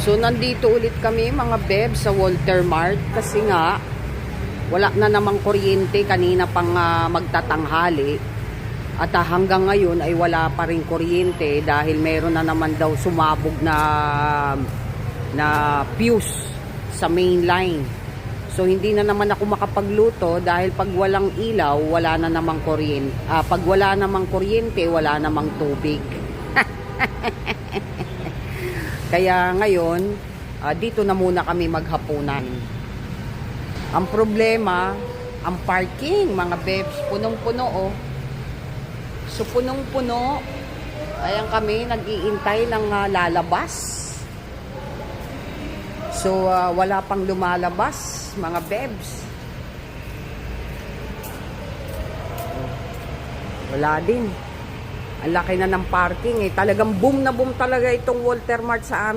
So nandito ulit kami mga beb sa Walter Mart kasi nga wala na namang kuryente kanina pang magtatanghali at hanggang ngayon ay wala pa rin kuryente dahil meron na naman daw sumabog na fuse sa main line. So hindi na naman ako makapagluto dahil pag walang ilaw wala na namang kuryente. Pag wala namang kuryente wala namang tubig. Kaya ngayon, dito na muna kami maghapunan. Ang problema, ang parking, mga bebs, punong-puno oh. So punong-puno, ayan kami, nag-iintay ng lalabas. So wala pang lumalabas, mga bebs. Wala din. Ang laki na ng parking eh. Talagang boom na boom talaga itong Walter Mart sa amin.